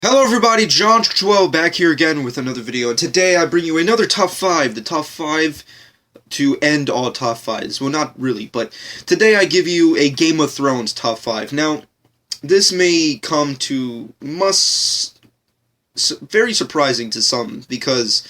Hello everybody, Jon Snow back here again with another video, and today I bring you another top 5, the top 5 to end all top 5s. Well, not really, but today I give you a Game of Thrones top 5. Now, this may come to very surprising to some, because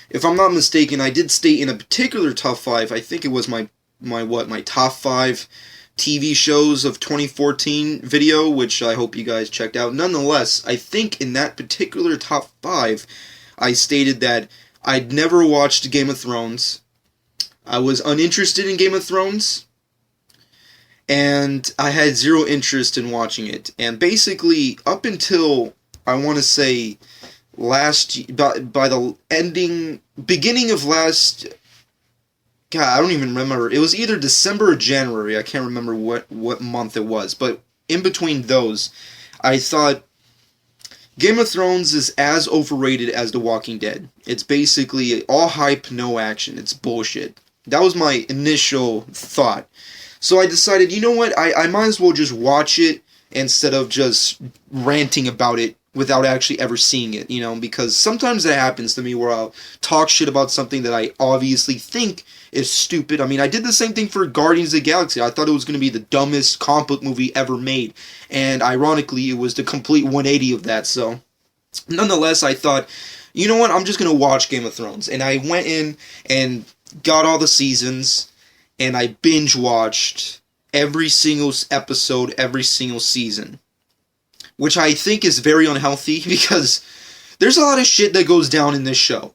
if I'm not mistaken, I did state in a particular top 5, I think it was my top 5 TV shows of 2014 video, which I hope you guys checked out. Nonetheless, I think in that particular top 5, I stated that I'd never watched Game of Thrones, I was uninterested in Game of Thrones, and I had zero interest in watching it. And basically, up until, I want to say, by the beginning of last... God, I don't even remember. It was either December or January. I can't remember what month it was. But in between those, I thought Game of Thrones is as overrated as The Walking Dead. It's basically all hype, no action. It's bullshit. That was my initial thought. So I decided, you know what? I might as well just watch it instead of just ranting about it without actually ever seeing it, because sometimes that happens to me where I'll talk shit about something that I obviously think is stupid. I mean, I did the same thing for Guardians of the Galaxy. I thought it was going to be the dumbest comic book movie ever made, and ironically, it was the complete 180 of that. So, nonetheless, I thought, you know what, I'm just going to watch Game of Thrones, and I went in and got all the seasons, and I binge watched every single episode, every single season, which I think is very unhealthy, because there's a lot of shit that goes down in this show.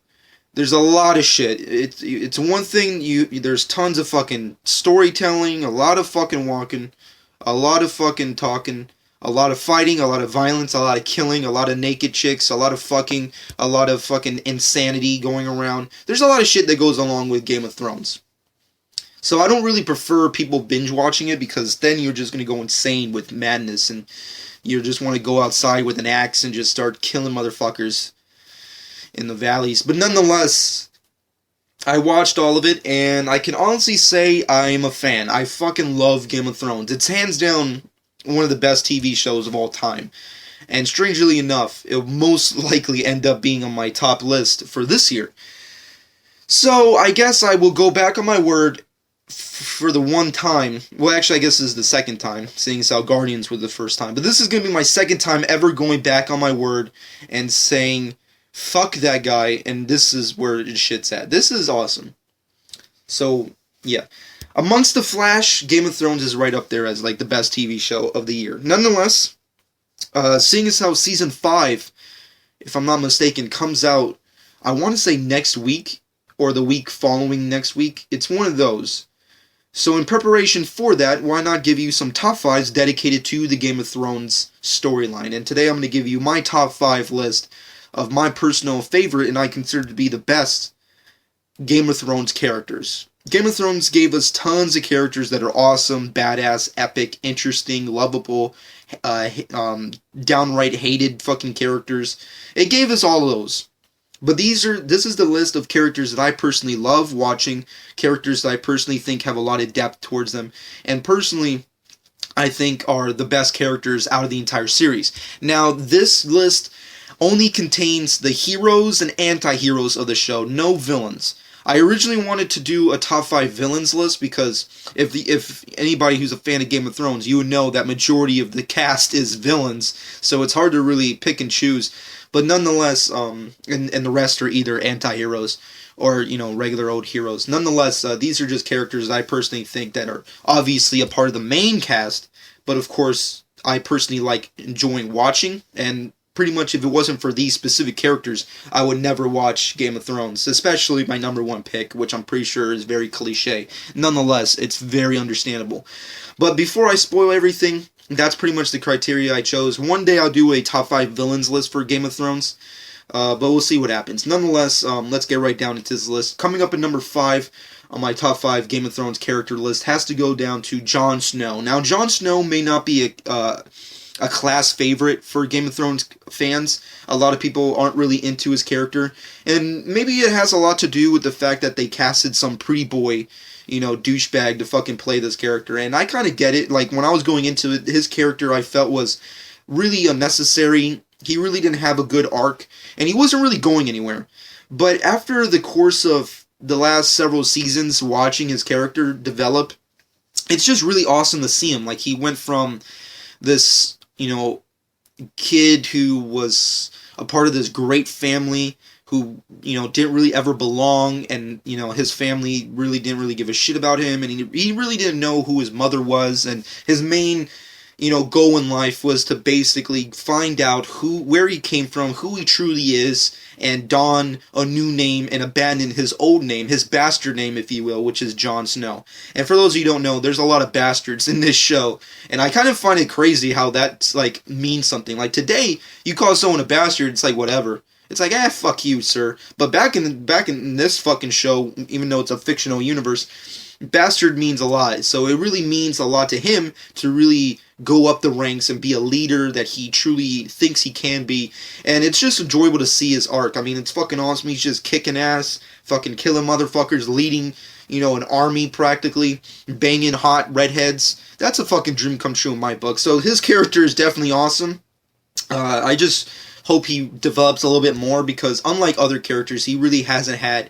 There's a lot of shit. It's one thing, there's tons of fucking storytelling, a lot of fucking walking, a lot of fucking talking, a lot of fighting, a lot of violence, a lot of killing, a lot of naked chicks, a lot of fucking, a lot of fucking insanity going around. There's a lot of shit that goes along with Game of Thrones. So I don't really prefer people binge watching it, because then you're just going to go insane with madness, and you just want to go outside with an axe and just start killing motherfuckers in the valleys. But nonetheless, I watched all of it, and I can honestly say I'm a fan. I fucking love Game of Thrones. It's hands down one of the best TV shows of all time. And strangely enough, it will most likely end up being on my top list for this year. So I guess I will go back on my word for the one time. Well, actually, I guess this is the second time, seeing as how Guardians were the first time. But this is going to be my second time ever going back on my word and saying, fuck that guy, and this is where shit's at. This is awesome. So, yeah. Amongst the Flash, Game of Thrones is right up there as, like, the best TV show of the year. Nonetheless, seeing as how Season 5, if I'm not mistaken, comes out, I want to say next week, or the week following next week. It's one of those. So in preparation for that, why not give you some top 5s dedicated to the Game of Thrones storyline. And today I'm going to give you my top 5 list of my personal favorite, and I consider to be the best, Game of Thrones characters. Game of Thrones gave us tons of characters that are awesome, badass, epic, interesting, lovable, downright hated fucking characters. It gave us all of those. But this is the list of characters that I personally love watching, characters that I personally think have a lot of depth towards them, and personally, I think are the best characters out of the entire series. Now, this list only contains the heroes and anti-heroes of the show, no villains. I originally wanted to do a top 5 villains list, because if anybody who's a fan of Game of Thrones, you would know that majority of the cast is villains, so it's hard to really pick and choose. But nonetheless, and the rest are either anti-heroes or, regular old heroes. Nonetheless, these are just characters I personally think that are obviously a part of the main cast, but of course, I personally like enjoying watching, and pretty much if it wasn't for these specific characters, I would never watch Game of Thrones, especially my number one pick, which I'm pretty sure is very cliche. Nonetheless, it's very understandable. But before I spoil everything, that's pretty much the criteria I chose. One day I'll do a top 5 villains list for Game of Thrones, but we'll see what happens. Nonetheless, let's get right down into this list. Coming up at number 5 on my top 5 Game of Thrones character list has to go down to Jon Snow. Now, Jon Snow may not be a class favorite for Game of Thrones fans. A lot of people aren't really into his character, and maybe it has a lot to do with the fact that they casted some pretty boy douchebag to fucking play this character, and I kind of get it. Like, when I was going into it, his character I felt was really unnecessary, He really didn't have a good arc, and he wasn't really going anywhere. But after the course of the last several seasons, watching his character develop, it's just really awesome to see him. Like, he went from this, kid who was a part of this great family who, didn't really ever belong, and, his family really didn't really give a shit about him, and he really didn't know who his mother was, and his main goal in life was to basically find out where he came from, who he truly is, and don a new name and abandon his old name, his bastard name, if you will, which is Jon Snow. And for those of you who don't know, there's a lot of bastards in this show, and I kind of find it crazy how that's, like, means something. Like, today, you call someone a bastard, it's like, whatever. It's like, fuck you, sir. But back in this fucking show, even though it's a fictional universe, bastard means a lot. So it really means a lot to him to really go up the ranks and be a leader that he truly thinks he can be. And it's just enjoyable to see his arc. I mean, it's fucking awesome. He's just kicking ass, fucking killing motherfuckers, leading, an army practically, banging hot redheads. That's a fucking dream come true in my book. So his character is definitely awesome. I just hope he develops a little bit more, because unlike other characters, he really hasn't had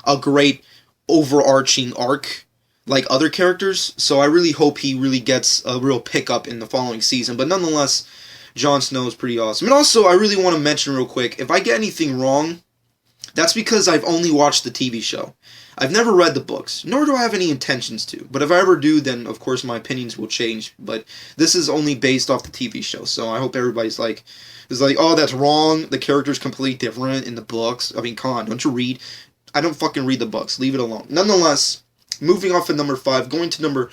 a great overarching arc like other characters, so I really hope he really gets a real pickup in the following season. But nonetheless, Jon Snow is pretty awesome. And also, I really want to mention real quick, if I get anything wrong, that's because I've only watched the TV show. I've never read the books, nor do I have any intentions to. But if I ever do, then of course my opinions will change. But this is only based off the TV show, so I hope everybody's like, oh, that's wrong, the character's completely different in the books. I mean, come on, don't you read? I don't fucking read the books, leave it alone. Nonetheless, moving off at number 5, going to number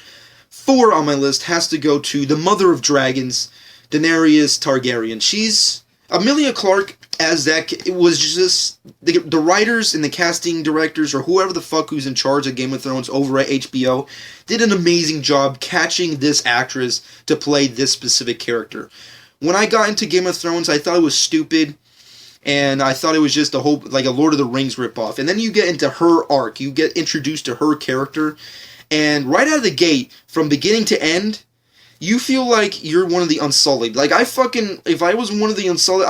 4 on my list has to go to the Mother of Dragons, Daenerys Targaryen. She's Emilia Clarke as that. It was just the writers and the casting directors, or whoever the fuck who's in charge of Game of Thrones over at HBO, did an amazing job catching this actress to play this specific character. When I got into Game of Thrones, I thought it was stupid. And I thought it was just a Lord of the Rings ripoff. And then you get into her arc. You get introduced to her character. And right out of the gate, from beginning to end, you feel like you're one of the Unsullied. Like, if I was one of the Unsullied,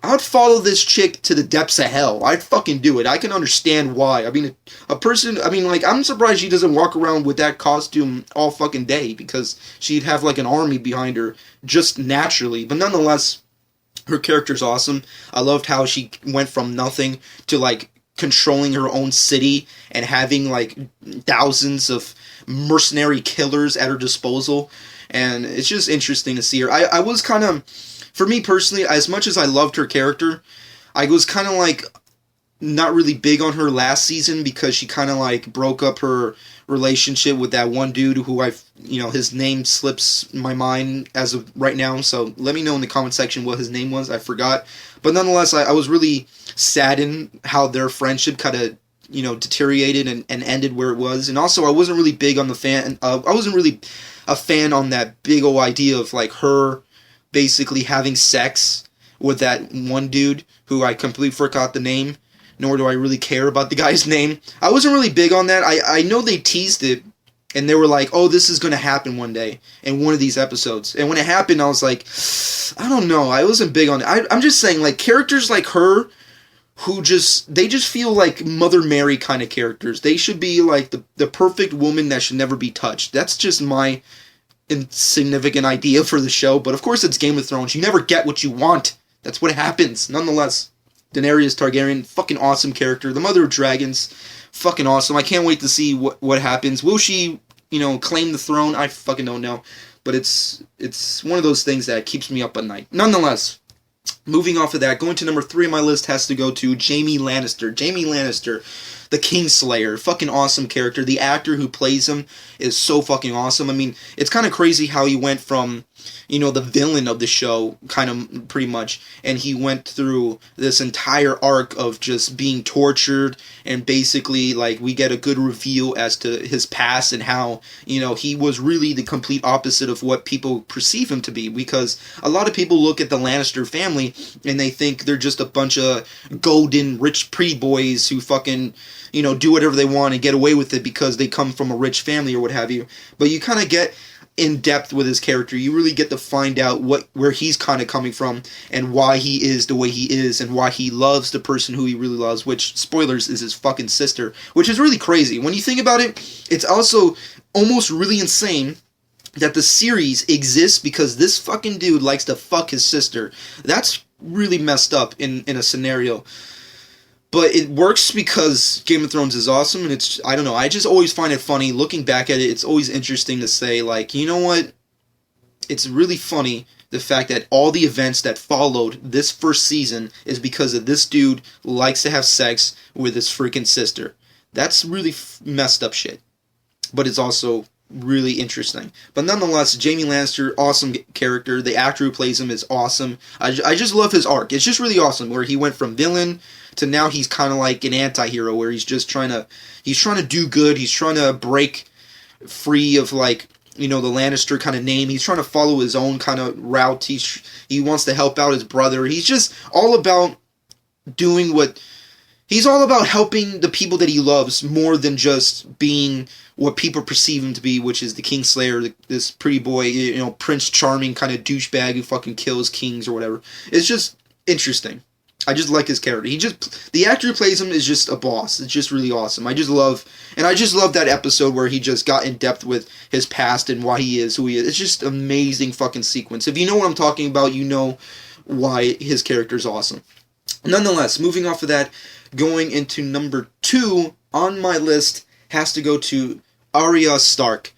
I'd follow this chick to the depths of hell. I'd fucking do it. I can understand why. I mean, I'm surprised she doesn't walk around with that costume all fucking day, because she'd have, an army behind her just naturally. But nonetheless, her character's awesome. I loved how she went from nothing to, controlling her own city and having, thousands of mercenary killers at her disposal. And it's just interesting to see her. I was kind of, for me personally, as much as I loved her character, I was kind of, not really big on her last season, because she kind of, broke up her relationship with that one dude who his name slips my mind as of right now, so let me know in the comment section what his name was. I forgot. But nonetheless, I was really saddened how their friendship kind of, deteriorated and ended where it was. And also, I wasn't really big on I wasn't really a fan on that big old idea of, her basically having sex with that one dude who I completely forgot the name. Nor do I really care about the guy's name. I wasn't really big on that. I know they teased it, and they were like, oh, this is going to happen one day in one of these episodes. And when it happened, I was like, I don't know. I wasn't big on it. I'm just saying, characters like her, who they just feel like Mother Mary kind of characters. They should be the perfect woman that should never be touched. That's just my insignificant idea for the show. But of course, it's Game of Thrones. You never get what you want. That's what happens. Nonetheless, Daenerys Targaryen, fucking awesome character. The Mother of Dragons, fucking awesome. I can't wait to see what happens. Will she, claim the throne? I fucking don't know. But it's one of those things that keeps me up at night. Nonetheless, moving off of that, going to number 3 on my list has to go to Jaime Lannister. Jaime Lannister, the Kingslayer, fucking awesome character. The actor who plays him is so fucking awesome. I mean, it's kind of crazy how he went from, the villain of the show, kind of, pretty much, and he went through this entire arc of just being tortured, and basically, we get a good reveal as to his past and how, he was really the complete opposite of what people perceive him to be, because a lot of people look at the Lannister family, and they think they're just a bunch of golden, rich, pretty boys who fucking, do whatever they want and get away with it because they come from a rich family or what have you. But you kind of get in depth with his character. You really get to find out where he's kind of coming from and why he is the way he is and why he loves the person who he really loves, which, spoilers, is his fucking sister, which is really crazy. When you think about it, it's also almost really insane that the series exists because this fucking dude likes to fuck his sister. That's really messed up in a scenario. But it works because Game of Thrones is awesome, and it's, I don't know, I just always find it funny. Looking back at it, it's always interesting to say, like, you know what? It's really funny, the fact that all the events that followed this first season is because of this dude likes to have sex with his freaking sister. That's really messed up shit. But it's also really interesting. But nonetheless, Jaime Lannister, awesome character. The actor who plays him is awesome. I just love his arc. It's just really awesome, where he went from villain to now he's kind of like an anti-hero, where he's just trying to do good. He's trying to break free of, like, you know, the Lannister kind of name. He's trying to follow his own kind of route. He wants to help out his brother. He's just all about doing what... He's all about helping the people that he loves more than just being what people perceive him to be, which is the Kingslayer, this pretty boy, you know, Prince Charming kind of douchebag who fucking kills kings or whatever. It's just interesting. I just like his character. The actor who plays him is just a boss. It's just really awesome. I just love that episode where he just got in depth with his past and why he is who he is. It's just amazing fucking sequence. If you know what I'm talking about, you know why his character is awesome. Nonetheless, moving off of that, going into number 2 on my list has to go to Arya Stark.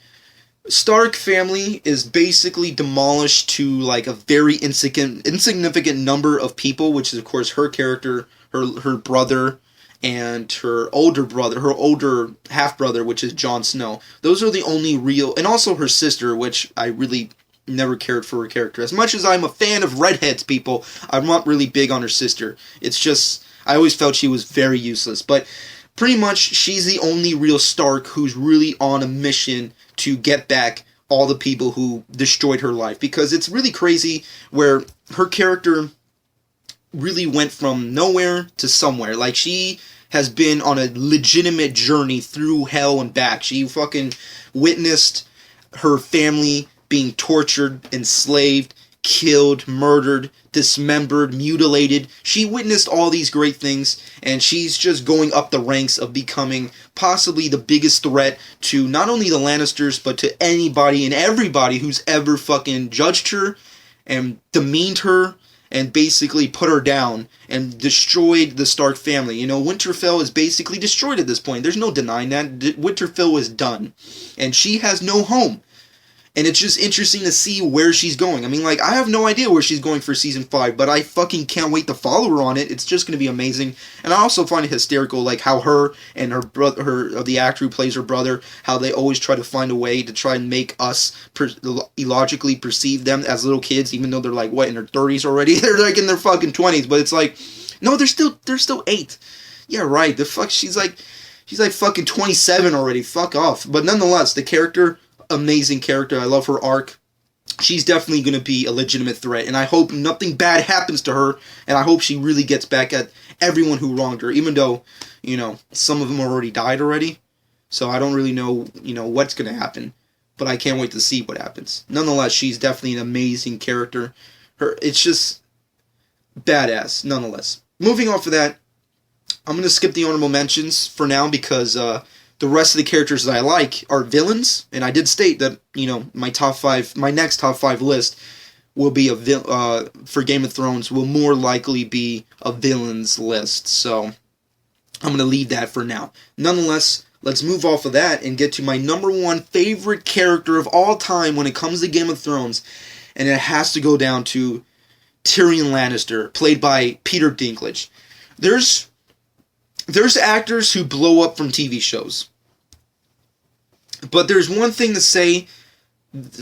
Stark family is basically demolished to, like, a very insignificant number of people, which is, of course, her character, her brother, and her older half-brother, which is Jon Snow. Those are the only real... And also her sister, which I really never cared for her character. As much as I'm a fan of redheads, people, I'm not really big on her sister. It's just... I always felt she was very useless. But pretty much, she's the only real Stark who's really on a mission to get back all the people who destroyed her life. Because it's really crazy where her character really went from nowhere to somewhere. Like, she has been on a legitimate journey through hell and back. She fucking witnessed her family being tortured, enslaved, killed, murdered, dismembered, mutilated. She witnessed all these great things, and she's just going up the ranks of becoming possibly the biggest threat to not only the Lannisters, but to anybody and everybody who's ever fucking judged her and demeaned her and basically put her down and destroyed the Stark family. You know, Winterfell is basically destroyed at this point. There's no denying that. Winterfell is done. And she has no home. And it's just interesting to see where she's going. I mean, like, I have no idea where she's going for Season 5, but I fucking can't wait to follow her on it. It's just going to be amazing. And I also find it hysterical, like, how her and her brother, the actor who plays her brother, how they always try to find a way to try and make us illogically perceive them as little kids, even though they're, like, what, in their 30s already? They're, like, in their fucking 20s, but it's like, no, they're still 8. Yeah, right, she's like fucking 27 already, fuck off. But nonetheless, the character... amazing character. I love her arc. She's definitely going to be a legitimate threat, and I hope nothing bad happens to her, and I hope she really gets back at everyone who wronged her, even though, you know, some of them already died already, so I don't really know, you know, what's going to happen, but I can't wait to see what happens. Nonetheless, she's definitely an amazing character. It's just badass, nonetheless. Moving off of that, I'm going to skip the honorable mentions for now, because, the rest of the characters that I like are villains, and I did state that, you know, my next top 5 list will be for Game of Thrones will more likely be a villains list, so I'm going to leave that for now. Nonetheless, let's move off of that and get to my number 1 favorite character of all time when it comes to Game of Thrones, and it has to go down to Tyrion Lannister, played by Peter Dinklage. There's actors who blow up from TV shows. But there's one thing to say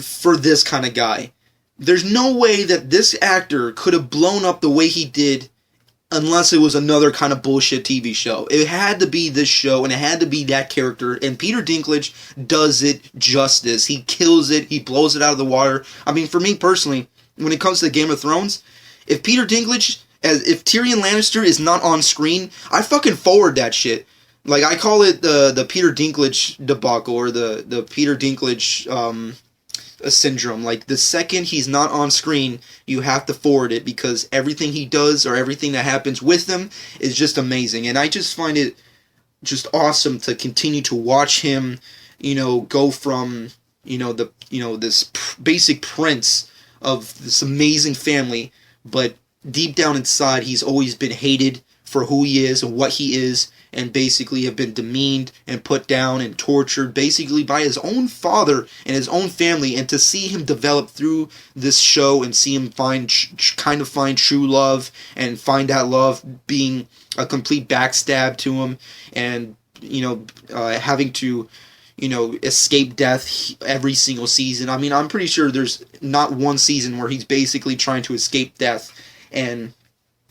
for this kind of guy. There's no way that this actor could have blown up the way he did unless it was another kind of bullshit TV show. It had to be this show, and it had to be that character, and Peter Dinklage does it justice. He kills it. He blows it out of the water. I mean, for me personally, when it comes to Game of Thrones, if Tyrion Lannister is not on screen, I fucking forward that shit. Like, I call it the Peter Dinklage debacle, or the Peter Dinklage a syndrome. Like, the second he's not on screen, you have to forward it, because everything he does or everything that happens with him is just amazing. And I just find it just awesome to continue to watch him, go from, this basic prince of this amazing family, but deep down inside, he's always been hated for who he is and what he is, and basically have been demeaned and put down and tortured basically by his own father and his own family. And to see him develop through this show and see him find true love, and find that love being a complete backstab to him, and having to escape death every single season. I mean, I'm pretty sure there's not one season where he's basically trying to escape death. And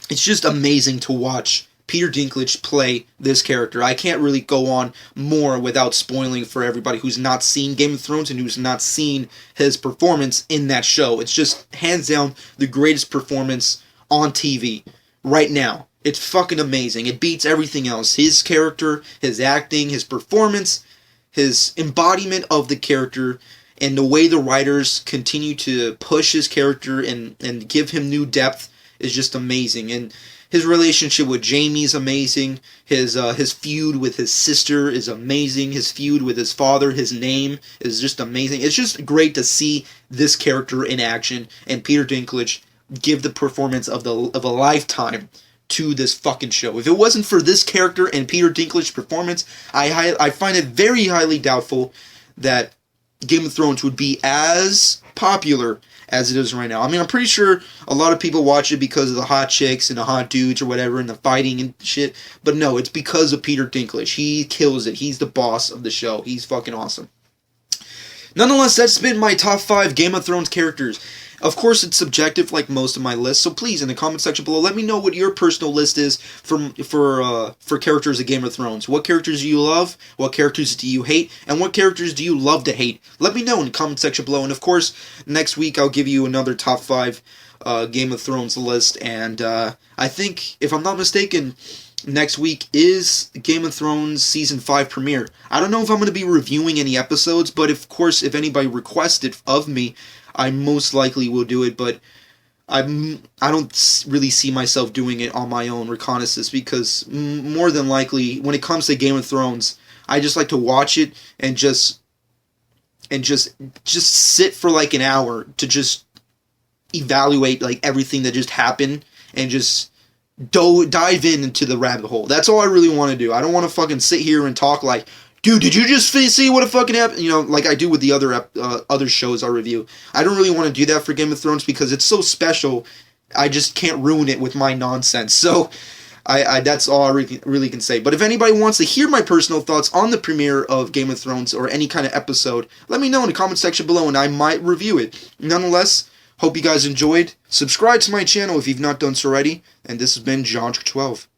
it's just amazing to watch Peter Dinklage play this character. I can't really go on more without spoiling for everybody who's not seen Game of Thrones and who's not seen his performance in that show. It's just hands down the greatest performance on TV right now. It's fucking amazing. It beats everything else. His character, his acting, his performance, his embodiment of the character, and the way the writers continue to push his character and give him new depth is just amazing. And his relationship with Jaime is amazing. His feud with his sister is amazing. His feud with his father, his name, is just amazing. It's just great to see this character in action, and Peter Dinklage give the performance of a lifetime to this fucking show. If it wasn't for this character and Peter Dinklage's performance, I find it very highly doubtful that Game of Thrones would be as popular as it is right now. I mean, I'm pretty sure a lot of people watch it because of the hot chicks and the hot dudes or whatever and the fighting and shit, but no, it's because of Peter Dinklage. He kills it. He's the boss of the show. He's fucking awesome. Nonetheless, that's been my top 5 Game of Thrones characters. Of course, it's subjective like most of my lists, so please, in the comment section below, let me know what your personal list is for characters of Game of Thrones. What characters do you love? What characters do you hate? And what characters do you love to hate? Let me know in the comment section below. And of course, next week I'll give you another top 5 Game of Thrones list. And I think, if I'm not mistaken, next week is Game of Thrones Season 5 premiere. I don't know if I'm going to be reviewing any episodes, but of course, if anybody requests it of me, I most likely will do it, but I don't really see myself doing it on my own reconnaissance, because more than likely, when it comes to Game of Thrones, I just like to watch it and just sit for like an hour to just evaluate like everything that just happened and just dive into the rabbit hole. That's all I really want to do. I don't want to fucking sit here and talk like, dude, did you just see what fucking happened? Like I do with the other shows I review. I don't really want to do that for Game of Thrones because it's so special. I just can't ruin it with my nonsense. So I that's all I really can say. But if anybody wants to hear my personal thoughts on the premiere of Game of Thrones or any kind of episode, let me know in the comment section below and I might review it. Nonetheless, hope you guys enjoyed. Subscribe to my channel if you've not done so already. And this has been Jon 12.